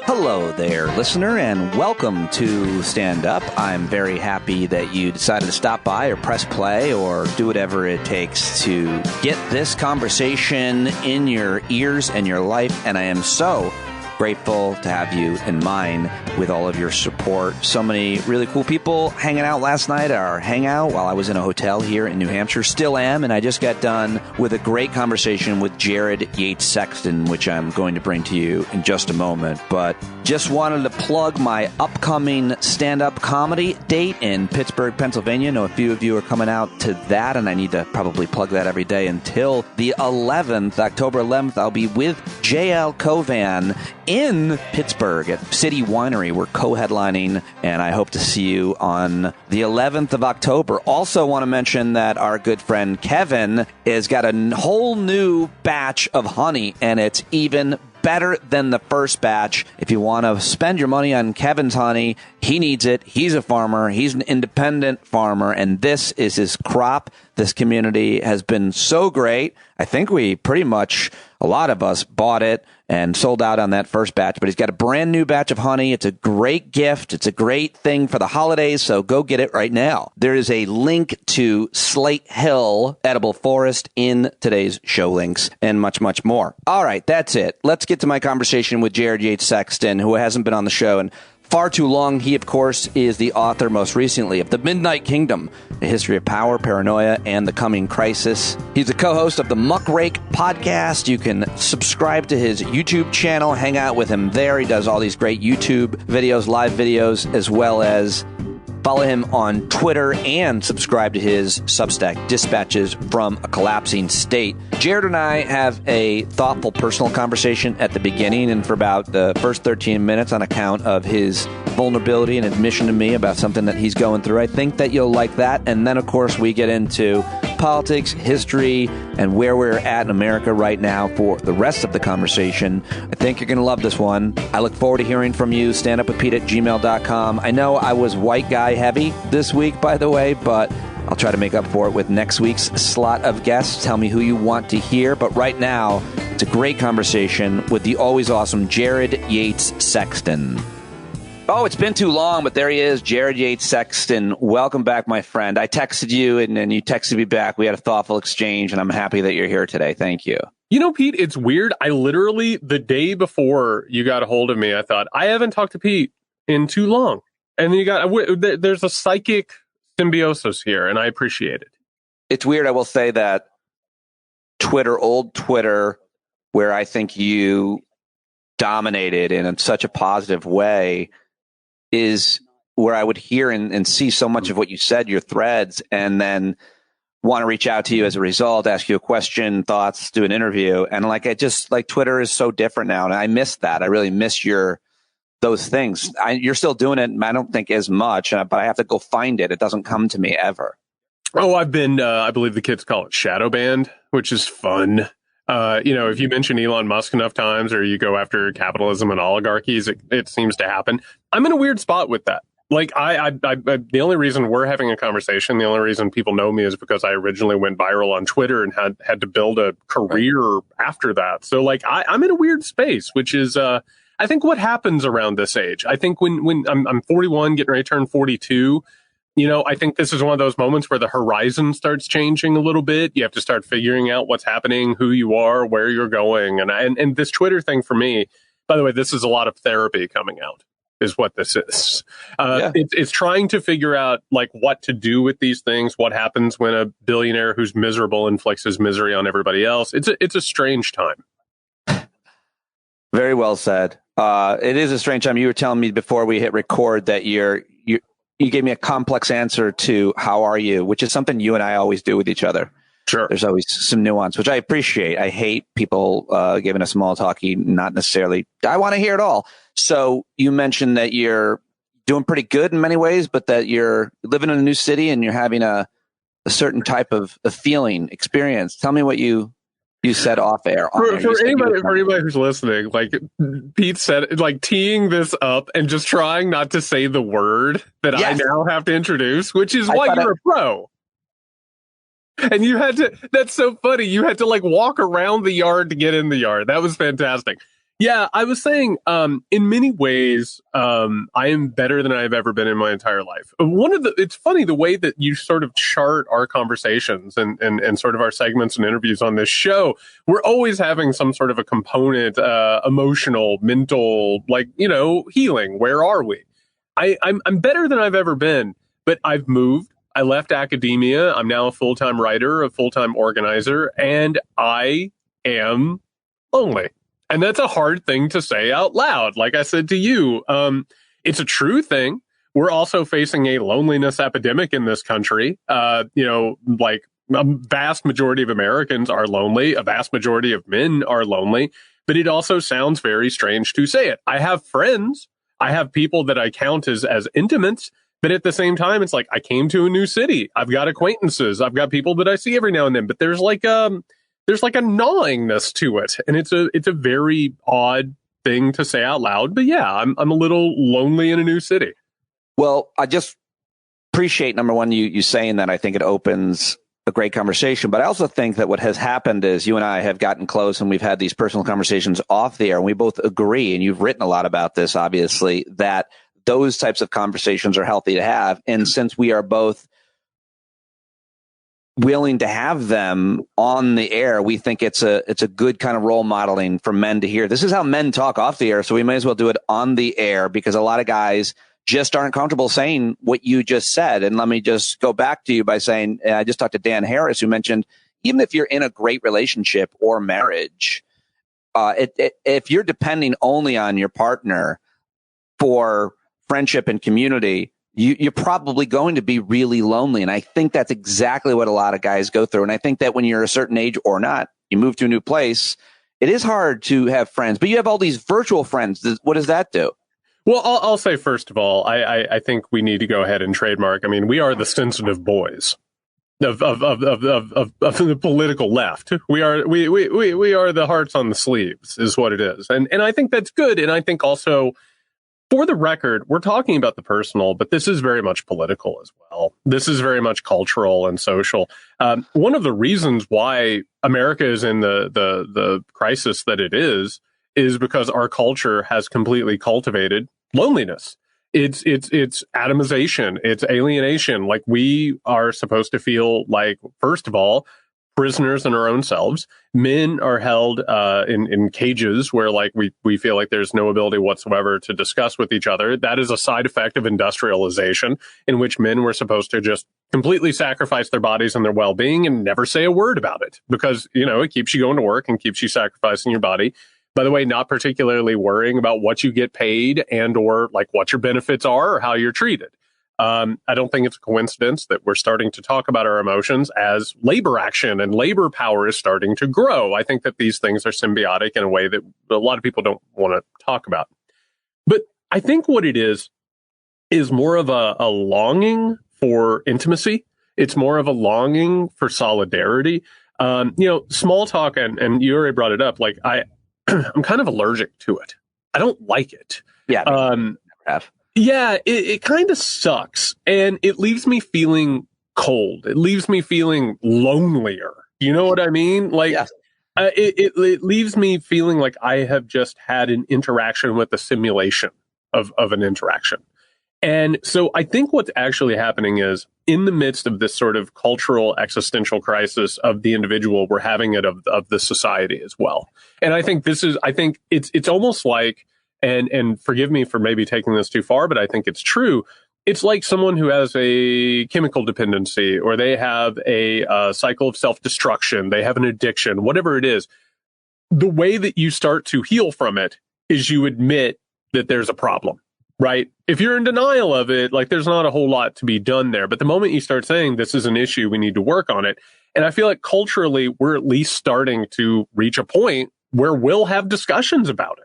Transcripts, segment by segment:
Hello there, listener, and welcome to Stand Up. I'm very happy that you decided to stop by or press play or do whatever it takes to get this conversation in your ears and your life, and I am so grateful to have you in mind with all of your support. So many really cool people hanging out last night at our hangout while I was in a hotel here in New Hampshire. Still am, and I just got done with a great conversation with Jared Yates Sexton, which I'm going to bring to you in just a moment. But just wanted to plug my upcoming stand-up comedy date in Pittsburgh, Pennsylvania. I know a few of you are coming out to that, and I need to probably plug that every day until the 11th, October 11th. I'll be with J.L. Covan in Pittsburgh at City Winery. We're co-headlining, and I hope to see you on the 11th of October. Also want to mention that our good friend Kevin has got a whole new batch of honey, and it's even better than the first batch. If you want to spend your money on Kevin's honey, he needs it. He's a farmer. He's an independent farmer, and this is his crop. This community has been so great. I think we pretty much, a lot of us, bought it and sold out on that first batch, but he's got a brand new batch of honey. It's a great gift. It's a great thing for the holidays, so go get it right now. There is a link to Slate Hill Edible Forest in today's show links and much, much more. All right, that's it. Let's get to my conversation with Jared Yates Sexton, who hasn't been on the show in far too long. He, of course, is the author most recently of The Midnight Kingdom, A History of Power, Paranoia, and the Coming Crisis. He's the co-host of the Muckrake podcast. You can subscribe to his YouTube channel, hang out with him there. He does all these great YouTube videos, live videos, as well as follow him on Twitter and subscribe to his Substack, Dispatches from a Collapsing State. Jared and I have a thoughtful personal conversation at the beginning and for about the first 13 minutes on account of his vulnerability and admission to me about something that he's going through. I think that you'll like that. And then, of course, we get into politics, history, and where we're at in America right now for the rest of the conversation. I think you're going to love this one. I look forward to hearing from you. standupwithpete@gmail.com. I know I was white guy heavy this week, by the way, but I'll try to make up for it with next week's slot of guests. Tell me who you want to hear. But right now, it's a great conversation with the always awesome Jared Yates Sexton. Oh, it's been too long, but there he is, Jared Yates Sexton. Welcome back, my friend. I texted you, and then you texted me back. We had a thoughtful exchange, and I'm happy that you're here today. Thank you. You know, Pete, it's weird. I literally, the day before you got a hold of me, I thought, I haven't talked to Pete in too long. And then there's a psychic symbiosis here, and I appreciate it. It's weird. I will say that old Twitter, where I think you dominated in such a positive way, is where I would hear and see so much of what you said, your threads, and then want to reach out to you as a result, ask you a question, thoughts, do an interview. And Twitter is so different now. And I miss that. I really miss those things. You're still doing it. I don't think as much, but I have to go find it. It doesn't come to me ever. Oh, I've been, I believe the kids call it shadow banned, which is fun. If you mention Elon Musk enough times or you go after capitalism and oligarchies, it seems to happen. I'm in a weird spot with that. Like, the only reason we're having a conversation, the only reason people know me is because I originally went viral on Twitter and had to build a career after that. So, like, I'm in a weird space, which is, I think what happens around this age. I think when I'm 41, getting ready to turn 42, I think this is one of those moments where the horizon starts changing a little bit. You have to start figuring out what's happening, who you are, where you're going. And this Twitter thing for me, by the way, this is a lot of therapy coming out, is what this is. It's trying to figure out like what to do with these things, what happens when a billionaire who's miserable inflicts his misery on everybody else. It's a strange time. Very well said. It is a strange time. You were telling me before we hit record that you gave me a complex answer to how are you, which is something you and I always do with each other. Sure. There's always some nuance, which I appreciate. I hate people giving a small talky, not necessarily. I want to hear it all. So you mentioned that you're doing pretty good in many ways, but that you're living in a new city and you're having a certain type of feeling, experience. Tell me what you said off air. For anybody who's listening, like Pete said, like teeing this up and just trying not to say the word that I now have to introduce, which is why you're a pro. And you had to, that's so funny. You had to like walk around the yard to get in the yard. That was fantastic. Yeah, I was saying, in many ways, I am better than I've ever been in my entire life. It's funny the way that you sort of chart our conversations and sort of our segments and interviews on this show. We're always having some sort of a component, emotional, mental, like, healing. Where are we? I'm better than I've ever been, but I've moved. I left academia. I'm now a full-time writer, a full-time organizer, and I am lonely. And that's a hard thing to say out loud. Like I said to you, it's a true thing. We're also facing a loneliness epidemic in this country. Like a vast majority of Americans are lonely. A vast majority of men are lonely. But it also sounds very strange to say it. I have friends. I have people that I count as intimates. But at the same time, it's like I came to a new city. I've got acquaintances. I've got people that I see every now and then. But there's like a gnawingness to it, and it's a very odd thing to say out loud. But yeah, I'm a little lonely in a new city. Well, I just appreciate, number one, you saying that. I think it opens a great conversation. But I also think that what has happened is you and I have gotten close, and we've had these personal conversations off the air, and we both agree, and you've written a lot about this, obviously, that those types of conversations are healthy to have. And since we are both willing to have them on the air, we think it's a good kind of role modeling for men to hear. This is how men talk off the air, so we may as well do it on the air, because a lot of guys just aren't comfortable saying what you just said. And let me just go back to you by saying, I just talked to Dan Harris, who mentioned, even if you're in a great relationship or marriage, if you're depending only on your partner for friendship and community, you're probably going to be really lonely. And I think that's exactly what a lot of guys go through. And I think that when you're a certain age or not, you move to a new place, it is hard to have friends. But you have all these virtual friends. What does that do? Well, I'll say, first of all, I think we need to go ahead and trademark. I mean, we are the sensitive boys of the political left. We are the hearts on the sleeves is what it is. And I think that's good. And I think also, for the record, we're talking about the personal, but this is very much political as well. This is very much cultural and social. One of the reasons why America is in the crisis that it is because our culture has completely cultivated loneliness. It's atomization. It's alienation. Like, we are supposed to feel like, first of all, prisoners in our own selves. Men are held in cages where, like, we feel like there's no ability whatsoever to discuss with each other. That is a side effect of industrialization, in which men were supposed to just completely sacrifice their bodies and their well-being and never say a word about it, because, it keeps you going to work and keeps you sacrificing your body. By the way, not particularly worrying about what you get paid and or like what your benefits are or how you're treated. I don't think it's a coincidence that we're starting to talk about our emotions as labor action, and labor power is starting to grow. I think that these things are symbiotic in a way that a lot of people don't want to talk about. But I think what it is more of a longing for intimacy. It's more of a longing for solidarity. Small talk, and you already brought it up. Like, I'm kind of allergic to it. I don't like it. Yeah. Never have. Yeah, it kind of sucks, and it leaves me feeling cold. It leaves me feeling lonelier. You know what I mean? Like, yes. It leaves me feeling like I have just had an interaction with a simulation of an interaction. And so I think what's actually happening is, in the midst of this sort of cultural existential crisis of the individual, we're having it of the society as well. And I think it's almost like, and forgive me for maybe taking this too far, but I think it's true. It's like someone who has a chemical dependency, or they have a cycle of self-destruction, they have an addiction, whatever it is. The way that you start to heal from it is you admit that there's a problem, right? If you're in denial of it, like, there's not a whole lot to be done there. But the moment you start saying this is an issue, we need to work on it. And I feel like culturally, we're at least starting to reach a point where we'll have discussions about it.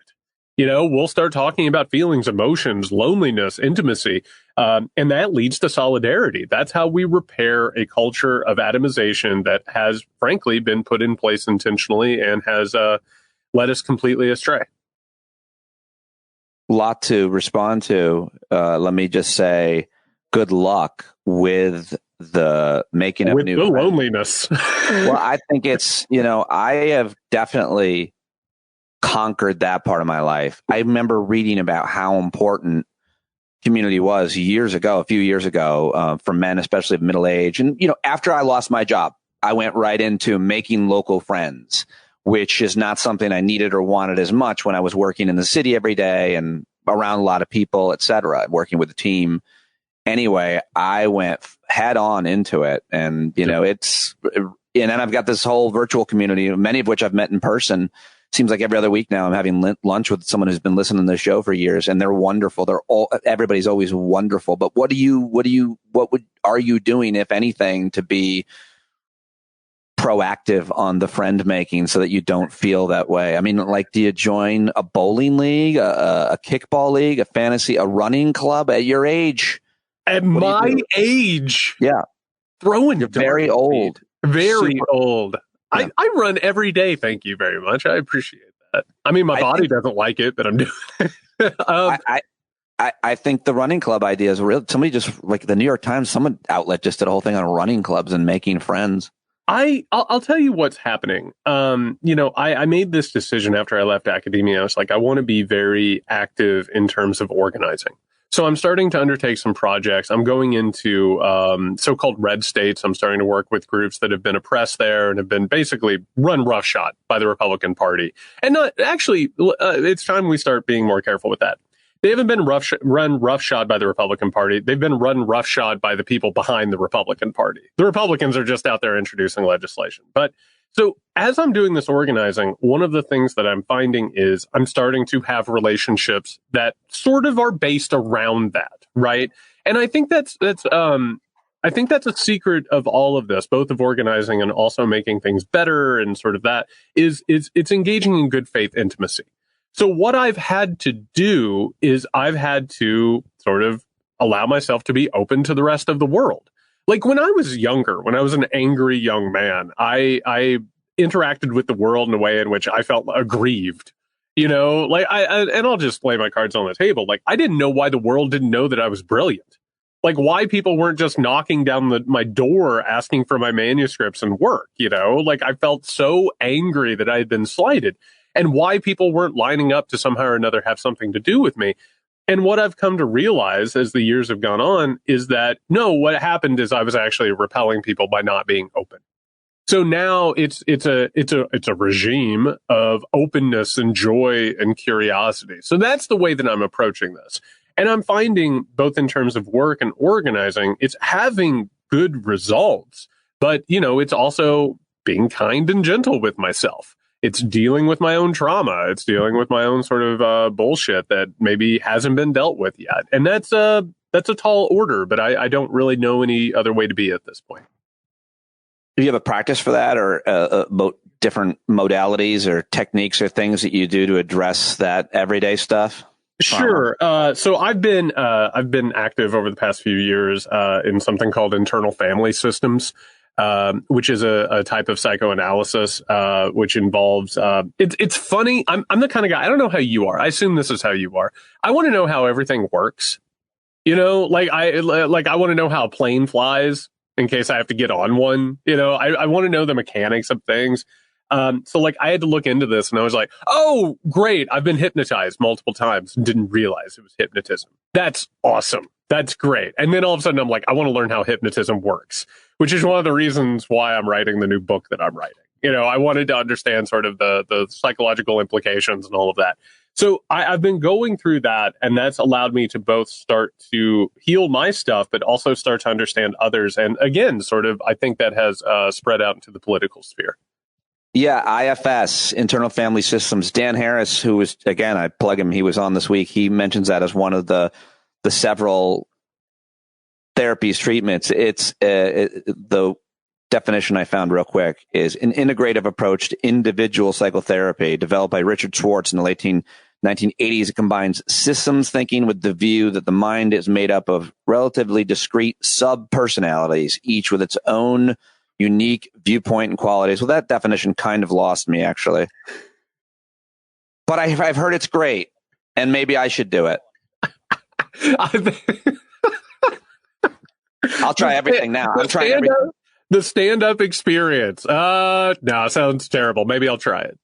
We'll start talking about feelings, emotions, loneliness, intimacy, and that leads to solidarity. That's how we repair a culture of atomization that has, frankly, been put in place intentionally and has led us completely astray. A lot to respond to. Let me just say, good luck with the making of new friends. Loneliness. Well, I think it's, I have definitely conquered that part of my life. I remember reading about how important community was a few years ago, for men, especially of middle age. And, after I lost my job, I went right into making local friends, which is not something I needed or wanted as much when I was working in the city every day and around a lot of people, et cetera, working with a team. Anyway, I went head on into it. And, and then I've got this whole virtual community, many of which I've met in person. Seems like every other week now I'm having lunch with someone who's been listening to the show for years, and they're wonderful. Everybody's always wonderful. But what are you doing, if anything, to be proactive on the friend making so that you don't feel that way? I mean, do you join a bowling league, a kickball league, a fantasy, a running club at your age? At my age? Yeah. Throwing You're very old. Very old. Yeah. I run every day. Thank you very much. I appreciate that. I mean, my body doesn't like it, but I'm doing it. I think the running club idea is real. Somebody just, like the New York Times, someone outlet just did a whole thing on running clubs and making friends. I'll tell you what's happening. I made this decision after I left academia. I was like, I want to be very active in terms of organizing. So I'm starting to undertake some projects. I'm going into so-called red states. I'm starting to work with groups that have been oppressed there and have been basically run roughshod by the Republican Party. And not actually, it's time we start being more careful with that. They haven't been run roughshod by the Republican Party. They've been run roughshod by the people behind the Republican Party. The Republicans are just out there introducing legislation. But so as I'm doing this organizing, one of the things that I'm finding is I'm starting to have relationships that sort of are based around that, right? And I think that's a secret of all of this, both of organizing and also making things better, and sort of that is it's engaging in good faith intimacy. So what I've had to do is I've had to sort of allow myself to be open to the rest of the world. Like when I was younger, when I was an angry young man, I interacted with the world in a way in which I felt aggrieved. And I'll just lay my cards on the table. Like, I didn't know why the world didn't know that I was brilliant. Like, why people weren't just knocking down my door asking for my manuscripts and work, Like, I felt so angry that I had been slighted, and why people weren't lining up to somehow or another have something to do with me. And what I've come to realize as the years have gone on is that, no, what happened is I was actually repelling people by not being open. So now it's a regime of openness and joy and curiosity. So that's the way that I'm approaching this. And I'm finding, both in terms of work and organizing, it's having good results. But, it's also being kind and gentle with myself. It's dealing with my own trauma. It's dealing with my own sort of bullshit that maybe hasn't been dealt with yet. And that's a tall order, but I don't really know any other way to be at this point. Do you have a practice for that, or different modalities or techniques or things that you do to address that everyday stuff? Sure. So I've been active over the past few years in something called internal family systems, which is a type of psychoanalysis which involves. It's funny. I'm the kind of guy. I don't know how you are. I assume this is how you are. I want to know how everything works. I want to know how a plane flies in case I have to get on one. I want to know the mechanics of things. So I had to look into this, and I was like, oh, great. I've been hypnotized multiple times and didn't realize it was hypnotism. That's awesome. That's great. And then all of a sudden I'm like, I want to learn how hypnotism works, which is one of the reasons why I'm writing the new book that I'm writing. I wanted to understand sort of the psychological implications and all of that. So I've been going through that, and that's allowed me to both start to heal my stuff, but also start to understand others. And again, sort of, I think that has spread out into the political sphere. Yeah, IFS, Internal Family Systems. Dan Harris, who was, again, I plug him, he was on this week. He mentions that as one of the several therapies, treatments. It's the definition I found real quick is an integrative approach to individual psychotherapy developed by Richard Schwartz in the late 1980s. It combines systems thinking with the view that the mind is made up of relatively discrete sub-personalities, each with its own unique viewpoint and qualities. Well, that definition kind of lost me, actually. But I've heard it's great, and maybe I should do it. I'll try everything now. I'm trying everything. The stand-up experience. No, sounds terrible. Maybe I'll try it.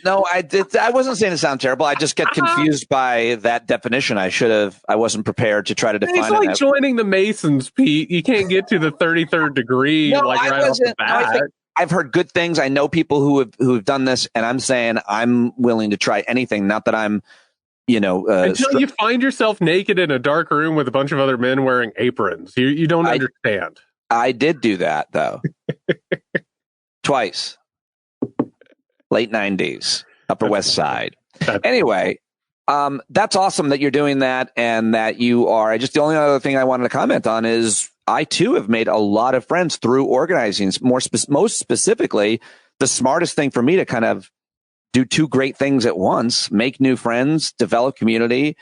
No, I wasn't saying it sound terrible. I just get confused by that definition. I wasn't prepared to try to define It's it. like joining the Masons, Pete. You can't get to the 33rd degree No, like I right off the wasn't. No, I bat. think I've heard good things. I know people who have done this, and I'm saying I'm willing to try anything. Not that I'm, Until you find yourself naked in a dark room with a bunch of other men wearing aprons. You don't understand. I did do that, though. Twice. Late 90s, Upper West Side. Anyway, that's awesome that you're doing that and that you are. Just the only other thing I wanted to comment on is I, too, have made a lot of friends through organizing. Most specifically, the smartest thing for me to kind of do two great things at once, make new friends, develop community,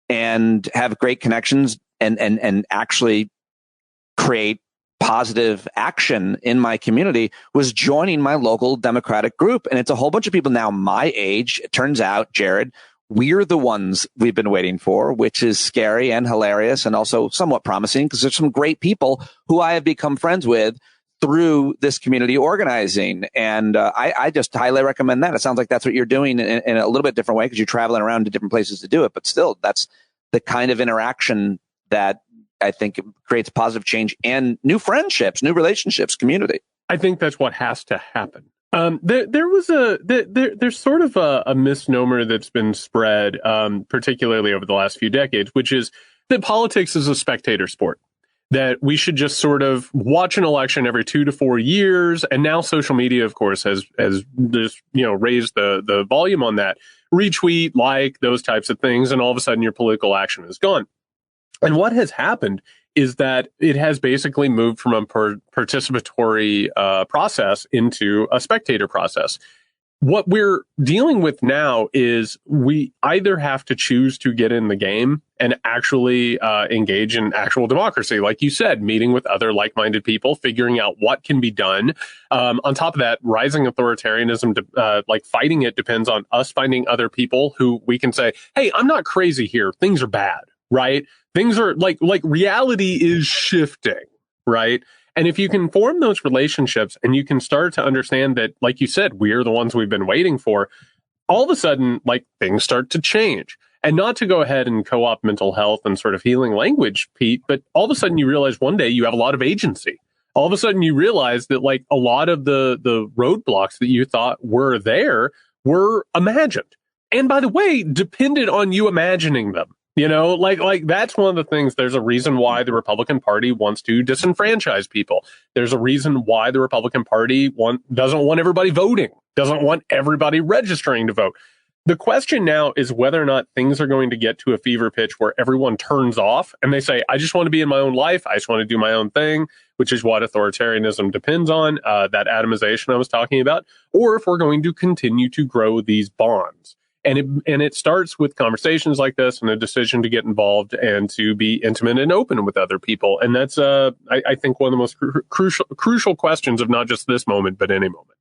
and have great connections and actually create positive action in my community was joining my local Democratic group. And it's a whole bunch of people now my age. It turns out, Jared, we're the ones we've been waiting for, which is scary and hilarious and also somewhat promising because there's some great people who I have become friends with through this community organizing. And I just highly recommend that. It sounds like that's what you're doing in a little bit different way because you're traveling around to different places to do it. But still, that's the kind of interaction that I think creates positive change and new friendships, new relationships, community. I think that's what has to happen. There's sort of a misnomer that's been spread, particularly over the last few decades, which is that politics is a spectator sport, that we should just sort of watch an election every 2 to 4 years. And now social media, of course, has just, raised the volume on that. Retweet, like, those types of things. And all of a sudden your political action is gone. And what has happened is that it has basically moved from a participatory process into a spectator process. What we're dealing with now is we either have to choose to get in the game and actually engage in actual democracy, like you said, meeting with other like-minded people, figuring out what can be done. On top of that, rising authoritarianism, like fighting it, depends on us finding other people who we can say, hey, I'm not crazy here. Things are bad, right? Things are like reality is shifting, right? And if you can form those relationships and you can start to understand that, like you said, we're the ones we've been waiting for, all of a sudden, like, things start to change. And not to go ahead and co-opt mental health and sort of healing language, Pete, but all of a sudden you realize one day you have a lot of agency. All of a sudden you realize that, like, a lot of the roadblocks that you thought were there were imagined. And by the way, depended on you imagining them. Like that's one of the things. There's a reason why the Republican Party wants to disenfranchise people. There's a reason why the Republican Party doesn't want everybody voting, doesn't want everybody registering to vote. The question now is whether or not things are going to get to a fever pitch where everyone turns off and they say, I just want to be in my own life. I just want to do my own thing, which is what authoritarianism depends on, that atomization I was talking about, or if we're going to continue to grow these bonds. And it starts with conversations like this and a decision to get involved and to be intimate and open with other people. And that's, I think, one of the most crucial questions of not just this moment, but any moment.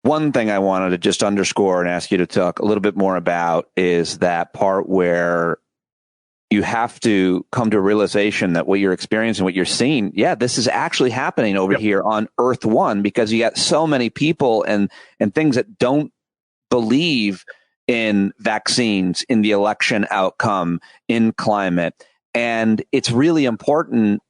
One thing I wanted to just underscore and ask you to talk a little bit more about is that part where you have to come to a realization that what you're experiencing, what you're seeing, this is actually happening over here on Earth One, because you got so many people and things that don't believe in vaccines, in the election outcome, in climate. And it's really important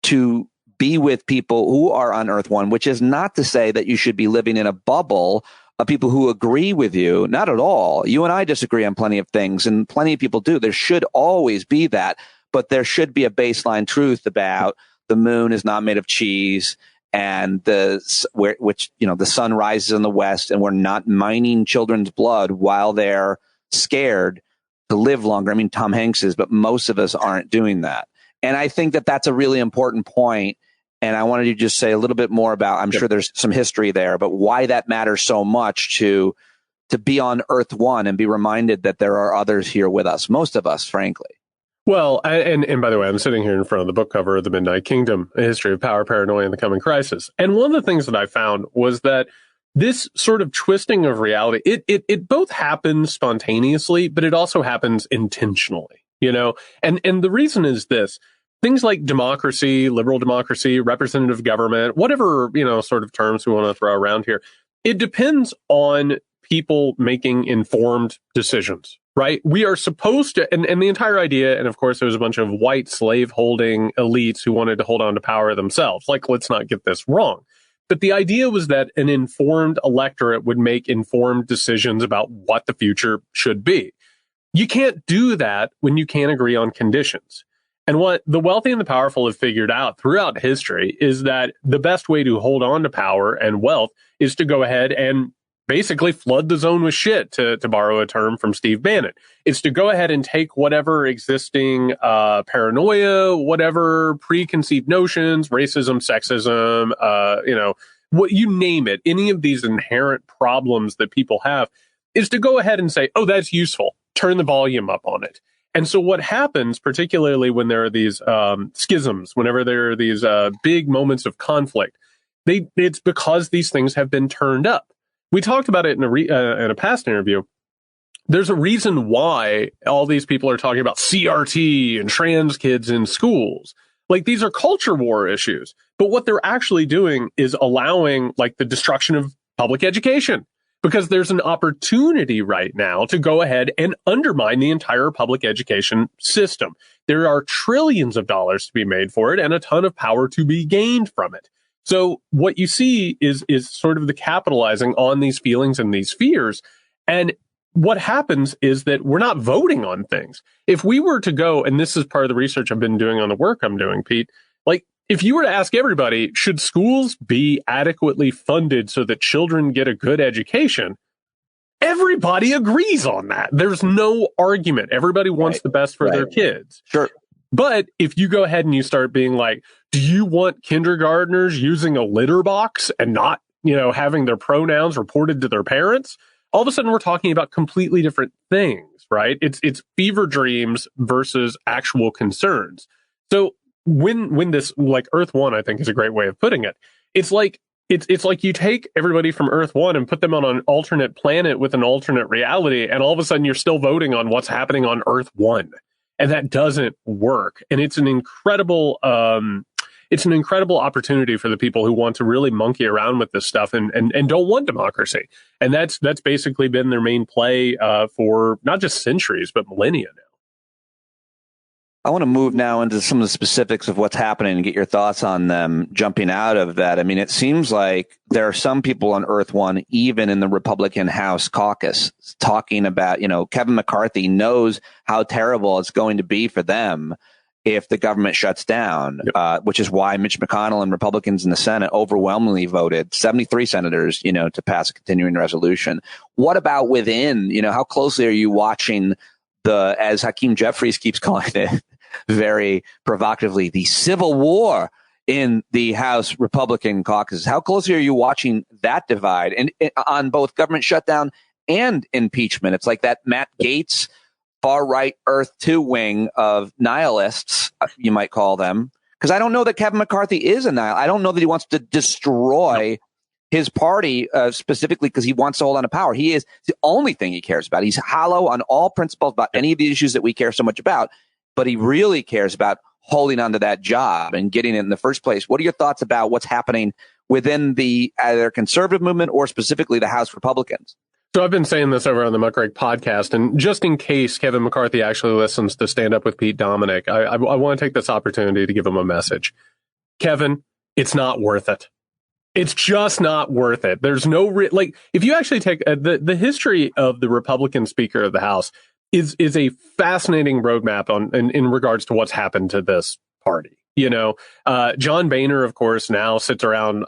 to be with people who are on Earth One, which is not to say that you should be living in a bubble of people who agree with you. Not at all. You and I disagree on plenty of things, and plenty of people do. There should always be that, but there should be a baseline truth about the moon is not made of cheese, and the sun rises in the west, and we're not mining children's blood while they're scared to live longer. I mean, Tom Hanks is, but most of us aren't doing that. And I think that that's a really important point. And I wanted you to just say a little bit more about, I'm sure there's some history there, but why that matters so much to be on Earth One and be reminded that there are others here with us, most of us, frankly. Well, and by the way, I'm sitting here in front of the book cover of The Midnight Kingdom, A History of Power, Paranoia, and the Coming Crisis. And one of the things that I found was that this sort of twisting of reality, it both happens spontaneously, but it also happens intentionally, And the reason is this: things like democracy, liberal democracy, representative government, whatever, sort of terms we want to throw around here, It depends on people making informed decisions, right? We are supposed to, and the entire idea, and of course there was a bunch of white slave-holding elites who wanted to hold on to power themselves. Like, let's not get this wrong. But the idea was that an informed electorate would make informed decisions about what the future should be. You can't do that when you can't agree on conditions. And what the wealthy and the powerful have figured out throughout history is that the best way to hold on to power and wealth is to go ahead and basically flood the zone with shit, to borrow a term from Steve Bannon. It's to go ahead and take whatever existing paranoia, whatever preconceived notions, racism, sexism, what you name it, any of these inherent problems that people have, is to go ahead and say, oh, that's useful. Turn the volume up on it. And so what happens, particularly when there are these schisms, whenever there are these big moments of conflict, it's because these things have been turned up. We talked about it in a past interview. There's a reason why all these people are talking about CRT and trans kids in schools. Like, these are culture war issues. But what they're actually doing is allowing, like, the destruction of public education, because there's an opportunity right now to go ahead and undermine the entire public education system. There are trillions of dollars to be made for it and a ton of power to be gained from it. So what you see is sort of the capitalizing on these feelings and these fears. And what happens is that we're not voting on things. If we were to go, and this is part of the research I've been doing on the work I'm doing, Pete, like, if you were to ask everybody, should schools be adequately funded so that children get a good education? Everybody agrees on that. There's no argument. Everybody wants the best for their kids. Sure. But if you go ahead and you start being like, do you want kindergartners using a litter box and not, having their pronouns reported to their parents? All of a sudden, we're talking about completely different things, right? It's fever dreams versus actual concerns. So when this, like, Earth One, I think, is a great way of putting it. It's like you take everybody from Earth One and put them on an alternate planet with an alternate reality, and all of a sudden you're still voting on what's happening on Earth One. And that doesn't work. And it's an incredible opportunity for the people who want to really monkey around with this stuff and don't want democracy. And that's basically been their main play for not just centuries, but millennia now. I want to move now into some of the specifics of what's happening and get your thoughts on them jumping out of that. I mean, it seems like there are some people on Earth One, even in the Republican House caucus, talking about, Kevin McCarthy knows how terrible it's going to be for them if the government shuts down, which is why Mitch McConnell and Republicans in the Senate overwhelmingly voted, 73 senators, to pass a continuing resolution. What about within, how closely are you watching as Hakeem Jeffries keeps calling it very provocatively, the civil war in the House Republican caucus? How closely are you watching that divide and on both government shutdown and impeachment? It's like that Matt Gaetz far-right Earth 2 wing of nihilists, you might call them, because I don't know that Kevin McCarthy is a nihilist. I don't know that he wants to destroy his party specifically because he wants to hold on to power. He is the only thing he cares about. He's hollow on all principles about any of the issues that we care so much about, but he really cares about holding on to that job and getting it in the first place. What are your thoughts about what's happening within the either conservative movement or specifically the House Republicans? So I've been saying this over on the Muckrake podcast, and just in case Kevin McCarthy actually listens to Stand Up with Pete Dominic, I want to take this opportunity to give him a message. Kevin, it's not worth it. It's just not worth it. There's no if you actually take the history of the Republican Speaker of the House is a fascinating roadmap in regards to what's happened to this party. John Boehner, of course, now sits around,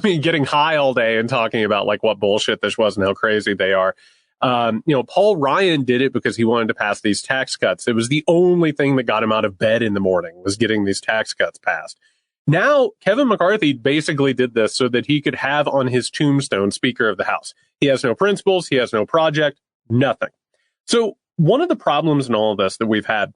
getting high all day and talking about like what bullshit this was and how crazy they are. Paul Ryan did it because he wanted to pass these tax cuts. It was the only thing that got him out of bed in the morning, was getting these tax cuts passed. Now, Kevin McCarthy basically did this so that he could have on his tombstone Speaker of the House. He has no principles. He has no project, nothing. So one of the problems in all of this that we've had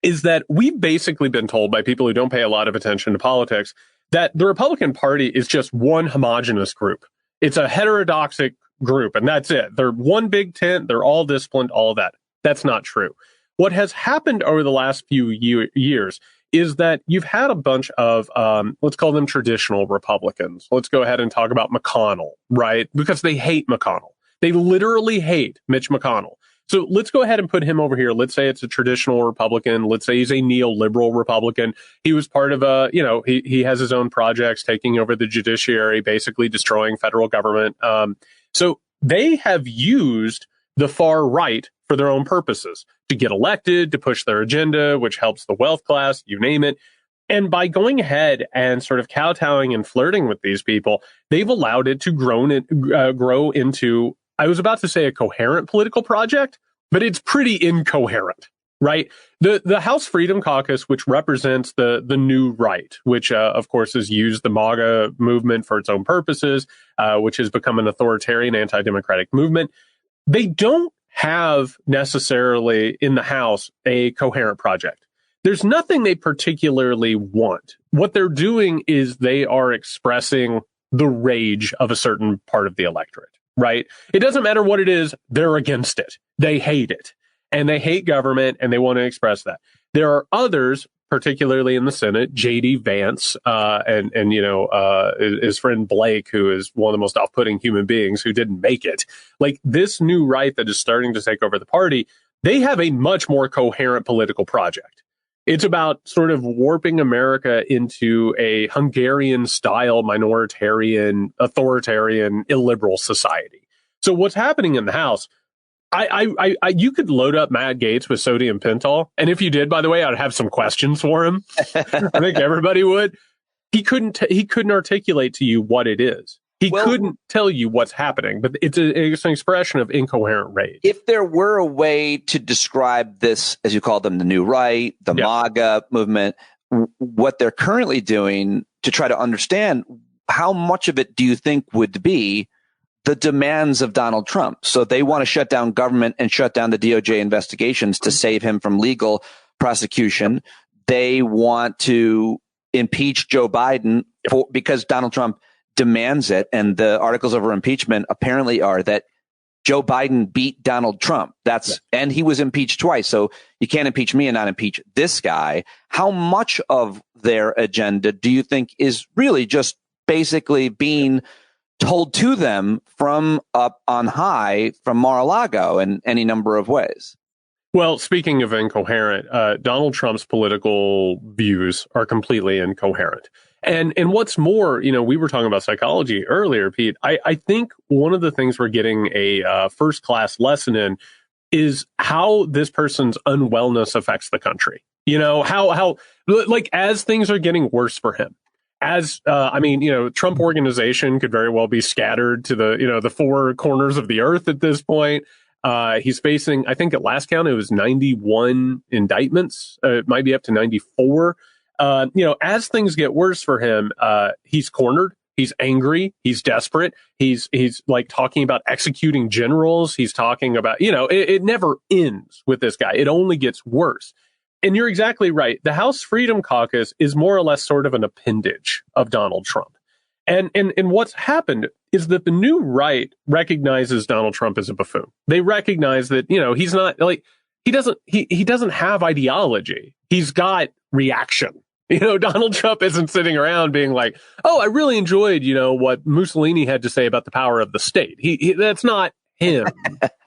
is that we've basically been told by people who don't pay a lot of attention to politics that the Republican Party is just one homogenous group. It's a heterodoxic group, and that's it. They're one big tent. They're all disciplined, all of that. That's not true. What has happened over the last few years is that you've had a bunch of, let's call them traditional Republicans. Let's go ahead and talk about McConnell, right? Because they hate McConnell. They literally hate Mitch McConnell. So let's go ahead and put him over here. Let's say it's a traditional Republican. Let's say he's a neoliberal Republican. He was part of he has his own projects taking over the judiciary, basically destroying federal government. So they have used the far right for their own purposes, to get elected, to push their agenda, which helps the wealth class, you name it. And by going ahead and sort of kowtowing and flirting with these people, they've allowed it to grow into, I was about to say a coherent political project, but it's pretty incoherent, right? The House Freedom Caucus, which represents the new right, which of course has used the MAGA movement for its own purposes, which has become an authoritarian anti-democratic movement. They don't have necessarily in the House a coherent project. There's nothing they particularly want. What they're doing is they are expressing the rage of a certain part of the electorate, right? It doesn't matter what it is, they're against it. They hate it. And they hate government, and they want to express that. There are others, particularly in the Senate, J.D. Vance, and his friend Blake, who is one of the most off-putting human beings who didn't make it. Like, this new right that is starting to take over the party, they have a much more coherent political project. It's about sort of warping America into a Hungarian-style, minoritarian, authoritarian, illiberal society. So what's happening in the House, you could load up Matt Gaetz with sodium pental. And if you did, by the way, I'd have some questions for him. I think everybody would. He couldn't articulate to you what it is. He couldn't tell you what's happening, but it's an expression of incoherent rage. If there were a way to describe this, as you call them, the new right, the MAGA movement, what they're currently doing to try to understand, how much of it do you think would be the demands of Donald Trump? So they want to shut down government and shut down the DOJ investigations to save him from legal prosecution. They want to impeach Joe Biden because Donald Trump demands it. And the articles over impeachment apparently are that Joe Biden beat Donald Trump. And he was impeached twice. So you can't impeach me and not impeach this guy. How much of their agenda do you think is really just basically being told to them from up on high from Mar-a-Lago in any number of ways? Well, speaking of incoherent, Donald Trump's political views are completely incoherent. And what's more, we were talking about psychology earlier, Pete. I think one of the things we're getting a first-class lesson in is how this person's unwellness affects the country. How as things are getting worse for him. Trump Organization could very well be scattered to the four corners of the earth at this point. He's facing, I think at last count, it was 91 indictments. It might be up to 94. As things get worse for him, he's cornered. He's angry. He's desperate. He's like talking about executing generals. He's talking about, it never ends with this guy. It only gets worse. And you're exactly right. The House Freedom Caucus is more or less sort of an appendage of Donald Trump. And what's happened is that the new right recognizes Donald Trump as a buffoon. They recognize that, he's not like, he doesn't have ideology. He's got reaction. Donald Trump isn't sitting around being like, oh, I really enjoyed, what Mussolini had to say about the power of the state. He that's not him,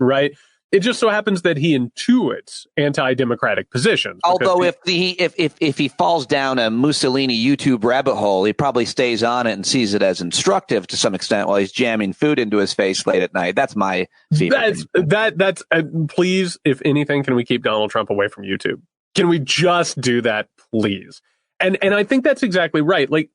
right? It just so happens that he intuits anti-democratic positions. Although if he falls down a Mussolini YouTube rabbit hole, he probably stays on it and sees it as instructive to some extent while he's jamming food into his face late at night. That's my feeling. That's please, if anything, can we keep Donald Trump away from YouTube? Can we just do that, please? And I think that's exactly right. Like,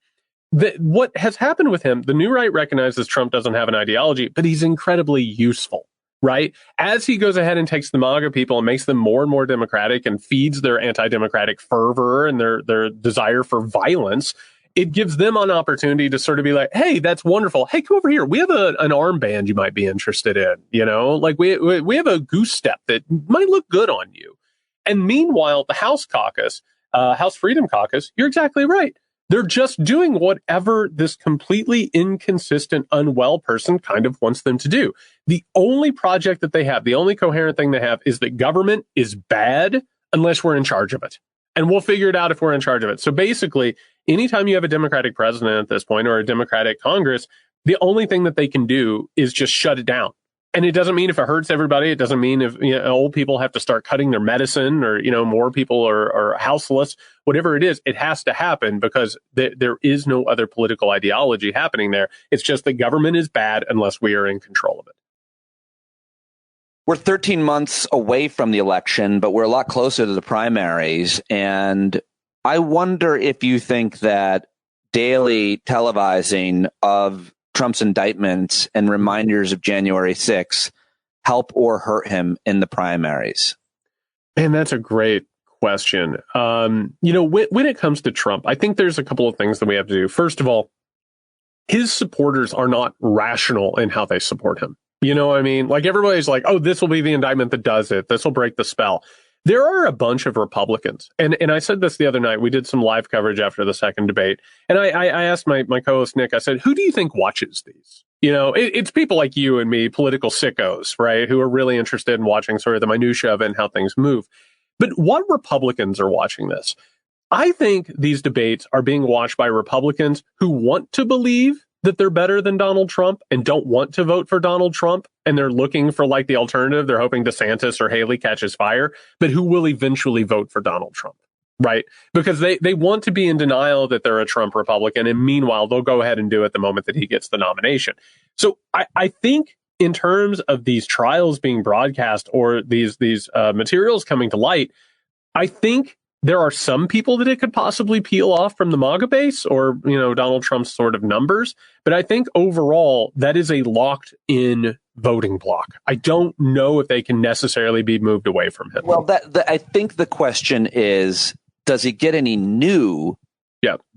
what has happened with him, the new right recognizes Trump doesn't have an ideology, but he's incredibly useful. Right? As he goes ahead and takes the MAGA people and makes them more and more democratic and feeds their anti-democratic fervor and their desire for violence, it gives them an opportunity to sort of be like, hey, that's wonderful. Hey, come over here. We have an armband you might be interested in. Like we have a goose step that might look good on you. And meanwhile, the House Caucus, House Freedom Caucus, you're exactly right. They're just doing whatever this completely inconsistent, unwell person kind of wants them to do. The only project that they have, the only coherent thing they have is that government is bad unless we're in charge of it. and we'll figure it out if we're in charge of it. So basically, anytime you have a Democratic president at this point or a Democratic Congress, the only thing that they can do is just shut it down. And it doesn't mean if it hurts everybody. It doesn't mean if old people have to start cutting their medicine or, more people are houseless, whatever it is, it has to happen because there is no other political ideology happening there. It's just that government is bad unless we are in control of it. We're 13 months away from the election, but we're a lot closer to the primaries. And I wonder if you think that daily televising of Trump's indictments and reminders of January 6th help or hurt him in the primaries? Man, that's a great question. When it comes to Trump, I think there's a couple of things that we have to do. First of all, his supporters are not rational in how they support him. You know what I mean? Like everybody's like, oh, this will be the indictment that does it. This will break the spell. There are a bunch of Republicans. And I said this the other night. We did some live coverage after the second debate. And I asked my co-host, Nick, I said, who do you think watches these? It's people like you and me, political sickos, right, who are really interested in watching sort of the minutia of it and how things move. But what Republicans are watching this? I think these debates are being watched by Republicans who want to believe that they're better than Donald Trump and don't want to vote for Donald Trump. And they're looking for like the alternative. They're hoping DeSantis or Haley catches fire, but who will eventually vote for Donald Trump, right? Because they want to be in denial that they're a Trump Republican. And meanwhile, they'll go ahead and do it the moment that he gets the nomination. So I think in terms of these trials being broadcast or these materials coming to light, I think there are some people that it could possibly peel off from the MAGA base or, Donald Trump's sort of numbers. But I think overall, that is a locked in voting block. I don't know if they can necessarily be moved away from him. Well, I think the question is, does he get any new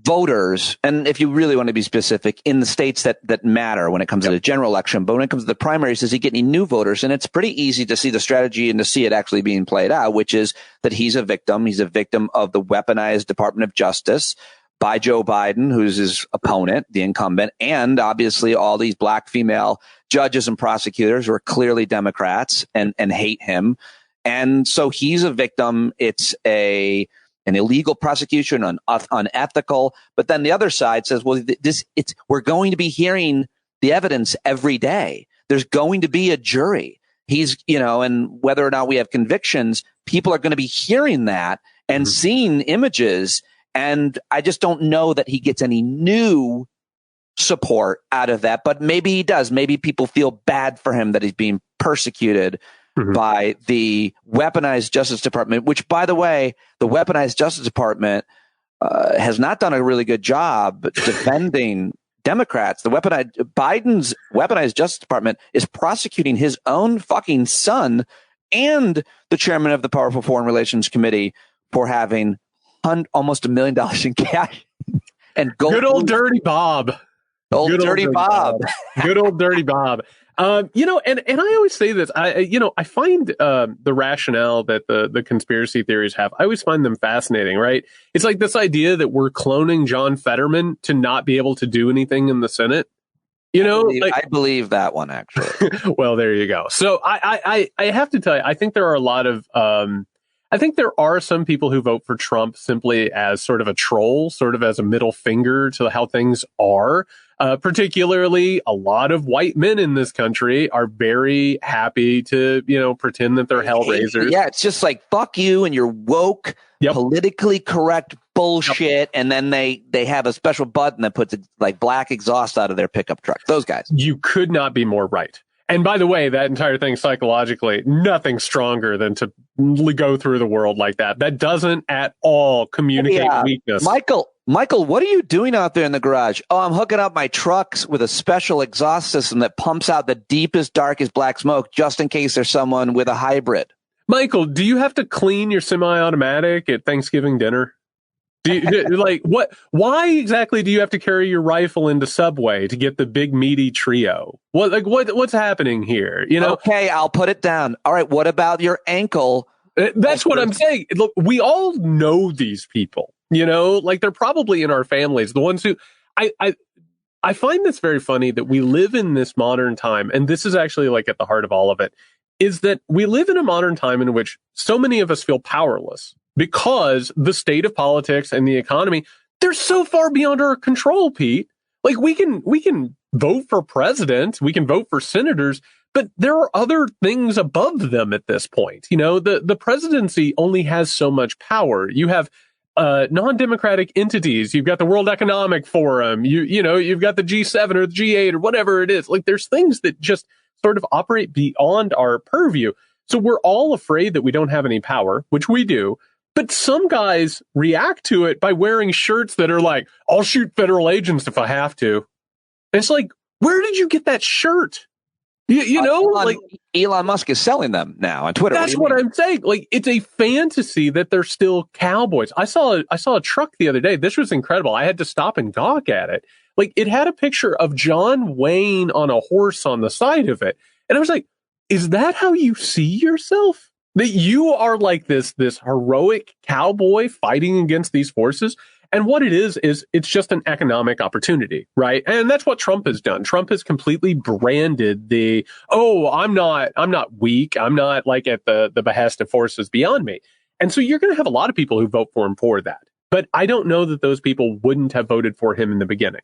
voters? And if you really want to be specific, in the states that matter when it comes to the general election, but when it comes to the primaries, does he get any new voters? And it's pretty easy to see the strategy and to see it actually being played out, which is that he's a victim. He's a victim of the weaponized Department of Justice by Joe Biden, who's his opponent, the incumbent, and obviously all these black female judges and prosecutors who are clearly Democrats and hate him. And so he's a victim. It's an illegal prosecution, unethical. But then the other side says, well, we're going to be hearing the evidence every day. There's going to be a jury. And whether or not we have convictions, people are going to be hearing that and seeing images. And I just don't know that he gets any new support out of that. But maybe he does. Maybe people feel bad for him that he's being persecuted by the weaponized Justice Department, which, by the way, the weaponized Justice Department has not done a really good job defending Democrats. Biden's weaponized Justice Department is prosecuting his own fucking son and the chairman of the Powerful Foreign Relations Committee for having almost $1 million in cash and gold. Good old Dirty Bob. Good old Dirty Bob. Good old Dirty Bob. And I always say this, I find the rationale that the conspiracy theories have, I always find them fascinating, right? It's like this idea that we're cloning John Fetterman to not be able to do anything in the Senate. I believe that one, actually. Well, there you go. So I have to tell you, I think there are a lot of, I think there are some people who vote for Trump simply as sort of a troll, sort of as a middle finger to how things are. Particularly, a lot of white men in this country are very happy to, pretend that they're hellraisers. Yeah, it's just like, fuck you and your woke, politically correct bullshit. And then they have a special button that puts like black exhaust out of their pickup truck. Those guys. You could not be more right. And by the way, that entire thing psychologically, nothing stronger than to go through the world like that. That doesn't at all communicate weakness. Michael, what are you doing out there in the garage? Oh, I'm hooking up my trucks with a special exhaust system that pumps out the deepest, darkest black smoke just in case there's someone with a hybrid. Michael, do you have to clean your semi-automatic at Thanksgiving dinner? Why exactly do you have to carry your rifle into Subway to get the big meaty trio? What's happening here? Okay, I'll put it down. All right. What about your ankle? That's what I'm saying. Look, we all know these people, they're probably in our families. The ones who I find this very funny that we live in this modern time. And this is actually like at the heart of all of it, is that we live in a modern time in which so many of us feel powerless. because the state of politics and the economy, they're so far beyond our control, Pete. Like we can vote for president, we can vote for senators, but there are other things above them at this point. You know, the presidency only has so much power. You have non-democratic entities. You've got the World Economic Forum. You've got the G7 or the G8 or whatever it is. Like there's things that just sort of operate beyond our purview. So we're all afraid that we don't have any power, which we do. But some guys react to it by wearing shirts that are like, I'll shoot federal agents if I have to. And it's like, where did you get that shirt? Elon Musk is selling them now on Twitter. That's what I'm saying. Like, it's a fantasy that they're still cowboys. I saw a truck the other day. This was incredible. I had to stop and gawk at it. Like, it had a picture of John Wayne on a horse on the side of it. And I was like, is that how you see yourself? That you are like this heroic cowboy fighting against these forces? And what it is it's just an economic opportunity, right? And that's what Trump has done. Trump has completely branded I'm not weak. I'm not like at the behest of forces beyond me. And so you're going to have a lot of people who vote for him for that. But I don't know that those people wouldn't have voted for him in the beginning.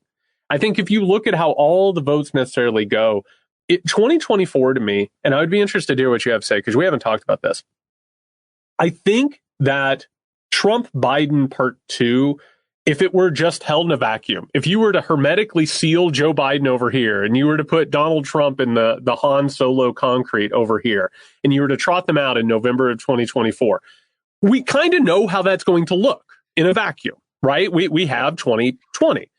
I think if you look at how all the votes necessarily go, 2024 to me, and I would be interested to hear what you have to say because we haven't talked about this. I think that Trump-Biden part 2, if it were just held in a vacuum, if you were to hermetically seal Joe Biden over here and you were to put Donald Trump in the Han Solo concrete over here and you were to trot them out in November of 2024, we kind of know how that's going to look in a vacuum, right? We have 2020.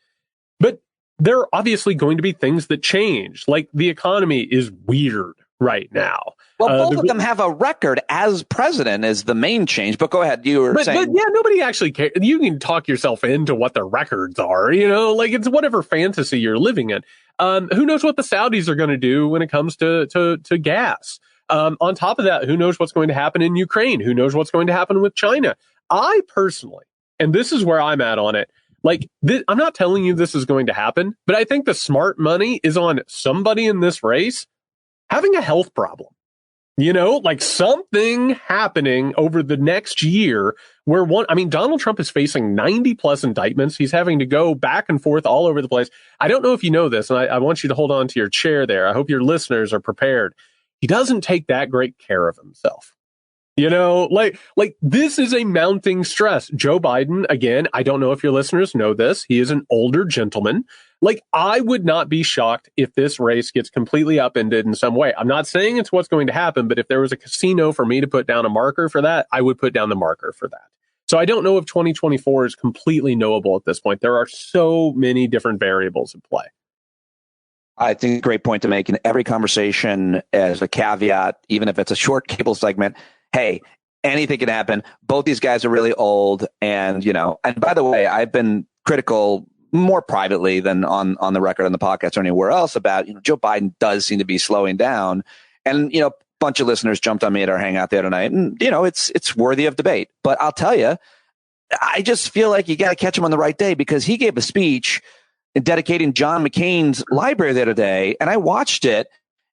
But there are obviously going to be things that change. Like the economy is weird right now. Well, both of them have a record as president is the main change. But go ahead. You were saying. But yeah, nobody actually cares. You can talk yourself into what their records are, like it's whatever fantasy you're living in. Who knows what the Saudis are going to do when it comes to gas? On top of that, who knows what's going to happen in Ukraine? Who knows what's going to happen with China? I personally, and this is where I'm at on it, I'm not telling you this is going to happen, but I think the smart money is on somebody in this race having a health problem. Like something happening over the next year where Donald Trump is facing 90 plus indictments. He's having to go back and forth all over the place. I don't know if you know this, and I want you to hold on to your chair there. I hope your listeners are prepared. He doesn't take that great care of himself. Like this is a mounting stress. Joe Biden, again, I don't know if your listeners know this. He is an older gentleman. Like, I would not be shocked if this race gets completely upended in some way. I'm not saying it's what's going to happen, but if there was a casino for me to put down a marker for that, I would put down the marker for that. So I don't know if 2024 is completely knowable at this point. There are so many different variables at play. I think a great point to make in every conversation as a caveat, even if it's a short cable segment. Hey, anything can happen. Both these guys are really old. And, and by the way, I've been critical more privately than on the record on the podcast or anywhere else about, Joe Biden does seem to be slowing down. And, a bunch of listeners jumped on me at our hangout the other night. And, it's worthy of debate. But I'll tell you, I just feel like you got to catch him on the right day because he gave a speech dedicating John McCain's library the other day. And I watched it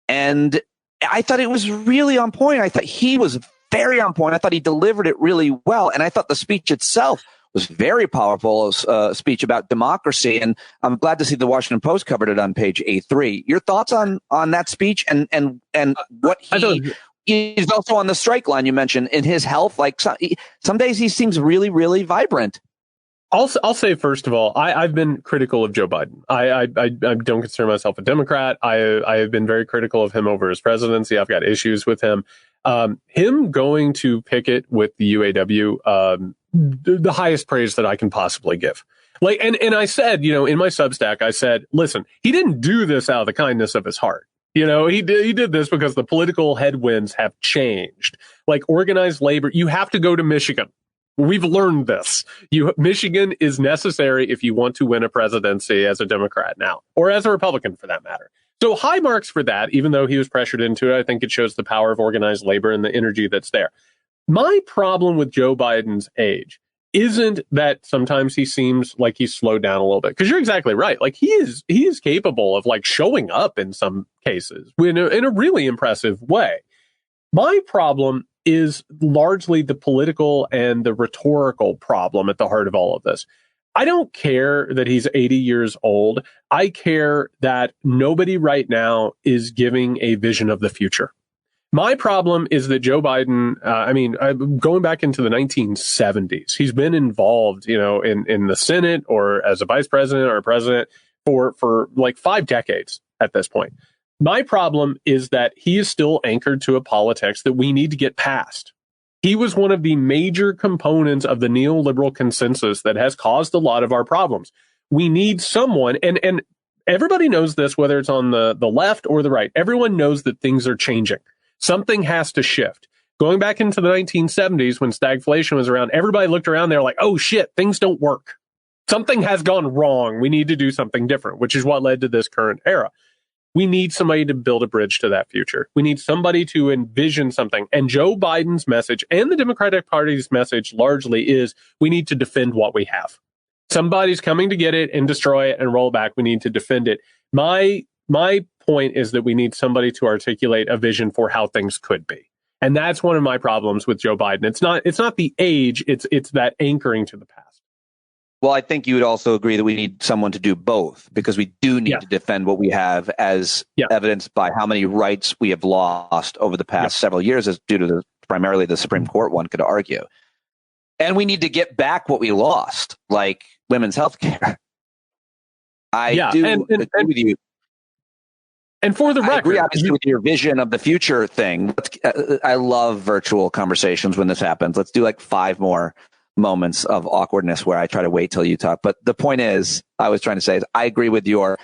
and I thought it was really on point. I thought he was very on point. I thought he delivered it really well. And I thought the speech itself was very powerful, speech about democracy. And I'm glad to see the Washington Post covered it on page A3. Your thoughts on that speech and what he's also on the strike line you mentioned in his health. Like some days he seems really, really vibrant. I'll say, first of all, I've been critical of Joe Biden. I don't consider myself a Democrat. I have been very critical of him over his presidency. I've got issues with him. Him going to picket with the UAW, the highest praise that I can possibly give. And I said, in my Substack, I said, listen, he didn't do this out of the kindness of his heart. He did this because the political headwinds have changed. Like organized labor, you have to go to Michigan. We've learned this. Michigan is necessary if you want to win a presidency as a Democrat now, or as a Republican for that matter. So high marks for that, even though he was pressured into it. I think it shows the power of organized labor and the energy that's there. My problem with Joe Biden's age isn't that sometimes he seems like he's slowed down a little bit, because you're exactly right. Like he is capable of like showing up in some cases in a really impressive way. My problem is largely the political and the rhetorical problem at the heart of all of this. I don't care that he's 80 years old. I care that nobody right now is giving a vision of the future. My problem is that Joe Biden, going back into the 1970s, he's been involved, in the Senate or as a vice president or a president for like 5 decades at this point. My problem is that he is still anchored to a politics that we need to get past. He was one of the major components of the neoliberal consensus that has caused a lot of our problems. We need someone, and everybody knows this, whether it's on the left or the right. Everyone knows that things are changing. Something has to shift. Going back into the 1970s when stagflation was around, everybody looked around, they were like, oh shit, things don't work. Something has gone wrong. We need to do something different, which is what led to this current era. We need somebody to build a bridge to that future. We need somebody to envision something. And Joe Biden's message and the Democratic Party's message largely is we need to defend what we have. Somebody's coming to get it and destroy it and roll back. We need to defend it. My point is that we need somebody to articulate a vision for how things could be. And that's one of my problems with Joe Biden. It's not the age, it's that anchoring to the past. Well, I think you would also agree that we need someone to do both, because we do need to defend what we have, as evidenced by how many rights we have lost over the past several years, as due to primarily the Supreme Court, one could argue. And we need to get back what we lost, like women's health care. I agree with you. And for the record, I agree obviously with your vision of the future thing. I love virtual conversations when this happens. Let's do like 5 more moments of awkwardness where I try to wait till you talk. But the point is, I was trying to say, is I agree with your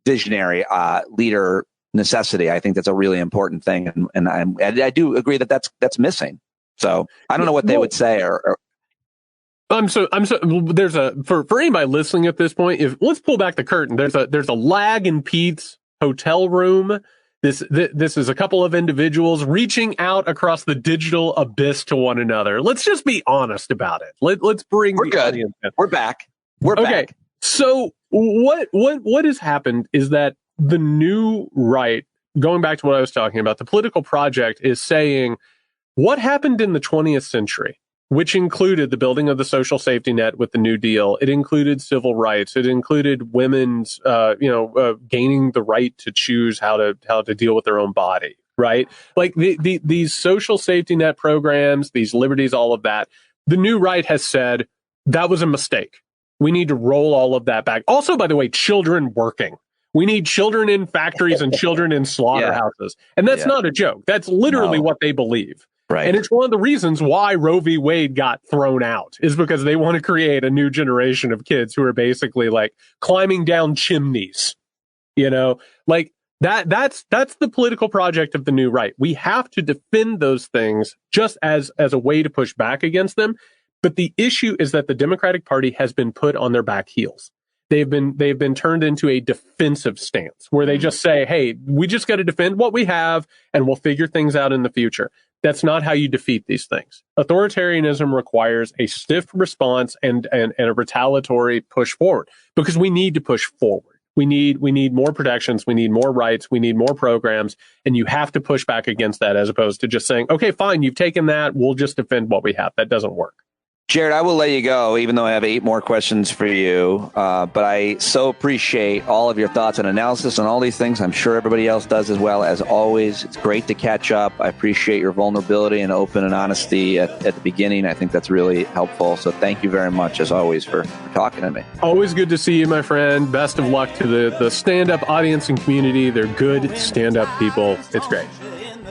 visionary leader necessity. I think that's a really important thing, and I do agree that that's missing. So I don't know what they would say. Or there's for anybody listening at this point, let's pull back the curtain. There's a lag in Pete's hotel room. This is a couple of individuals reaching out across the digital abyss to one another. Let's just be honest about it. Let's bring We're the good. audience in. We're back. We're back. So what has happened is that the new right, going back to what I was talking about, the political project is saying what happened in the 20th century, which included the building of the social safety net with the New Deal. It included civil rights. It included women's, gaining the right to choose how to deal with their own body, right? Like these social safety net programs, these liberties, all of that. The new right has said that was a mistake. We need to roll all of that back. Also, by the way, children working. We need children in factories and children in slaughterhouses. And that's not a joke. That's literally what they believe. Right. And it's one of the reasons why Roe v. Wade got thrown out, is because they want to create a new generation of kids who are basically like climbing down chimneys. Like that's the political project of the new right. We have to defend those things just as a way to push back against them. But the issue is that the Democratic Party has been put on their back heels. They've been turned into a defensive stance where they just say, hey, we just got to defend what we have and we'll figure things out in the future. That's not how you defeat these things. Authoritarianism requires a stiff response and a retaliatory push forward, because we need to push forward. We need more protections. We need more rights. We need more programs. And you have to push back against that, as opposed to just saying, okay, fine, you've taken that. We'll just defend what we have. That doesn't work. Jared, I will let you go, even though I have 8 more questions for you. But I so appreciate all of your thoughts and analysis on all these things. I'm sure everybody else does as well. As always, it's great to catch up. I appreciate your vulnerability and open and honesty at the beginning. I think that's really helpful. So thank you very much, as always, for talking to me. Always good to see you, my friend. Best of luck to the stand-up audience and community. They're good stand-up people. It's great.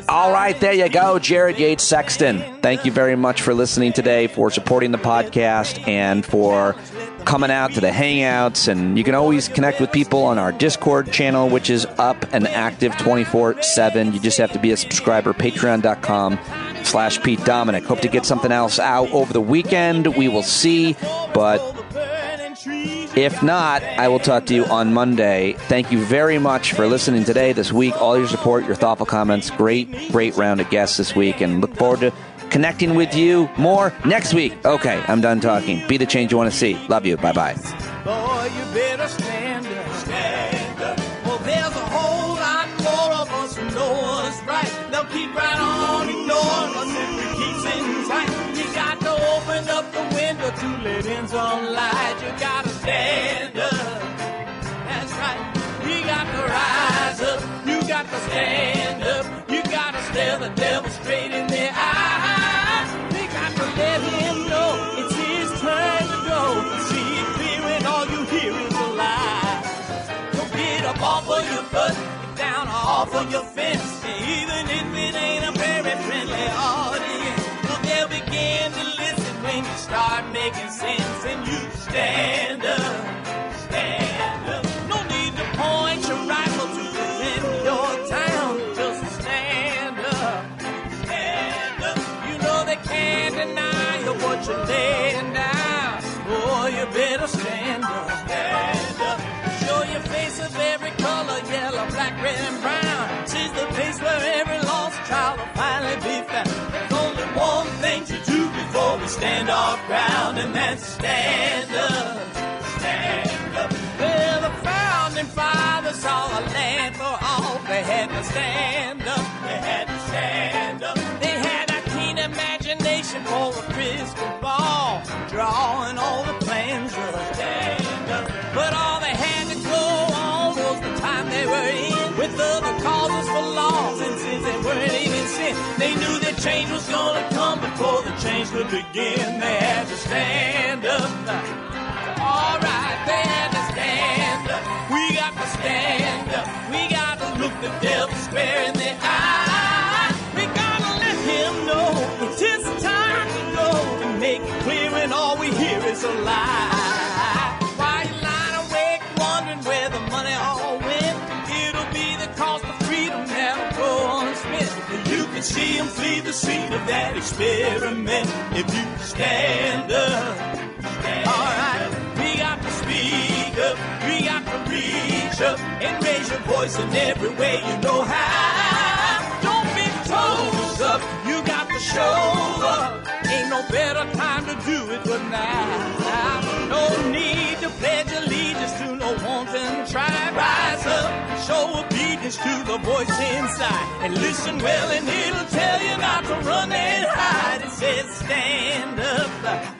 All right, there you go, Jared Yates Sexton. Thank you very much for listening today, for supporting the podcast, and for coming out to the Hangouts. And you can always connect with people on our Discord channel, which is up and active 24/7. You just have to be a subscriber, patreon.com/Pete Dominic. Hope to get something else out over the weekend. We will see, but if not, I will talk to you on Monday. Thank you very much for listening today, this week. All your support, your thoughtful comments. Great round of guests this week, and look forward to connecting with you more next week. Okay, I'm done talking. Be the change you want to see. Love you. Bye-bye. Boy, you better stand up. Stand up. Well, there's a whole lot more of us who know what's right. They'll keep right on ignoring us if we keep sitting tight. You got to open up the window to let in some light. You got to stand up. That's right. You got to rise up. You got to stand up. You got to stare the devil straight in the eye. You got to let him know it's his turn to go. See it clear when all you hear is a lie. Don't get up off of your butt, get down off of your fence. Even if it ain't a very friendly audience, well, they'll begin to listen when you start making sense. And you stand up, stand up. No need to point your rifle to defend your town. Just stand up, stand up. You know they can't deny you what you're laying down. Boy, you better stand up, stand up. Show your face of every color, yellow, black, red, and brown. She's the place where every lost child will finally be found. There's only one thing to do before we stand our ground, and that's stand up, stand up. Well, the founding fathers saw a land for all. They had to stand up, they had to stand up. They had a keen imagination for a crystal ball, drawing all the plans of stand up. But all they had to go on was the time they were in, with other causes for laws, and since they weren't even sin, they knew that change was gonna come before the change could begin. They had to stand up. All right, they had to stand up. We got to stand up. We got to look the devil square in the eye. We gotta let him know it's his time to go, and make it clear when all we hear is a lie. Why you lying awake wondering where the money all went? It'll be the cost of freedom that'll go unspent. You can see him flee the scene of that experiment if you stand up. All right, we got to speak up. We got to reach up and raise your voice in every way you know how. Don't be toes up. You got to show up. Ain't no better time to do it but now. No need to pledge allegiance to no wanton tribe. Rise up, show obedience to the voice inside, and listen well, and it'll tell you not to run and hide. It says stand up.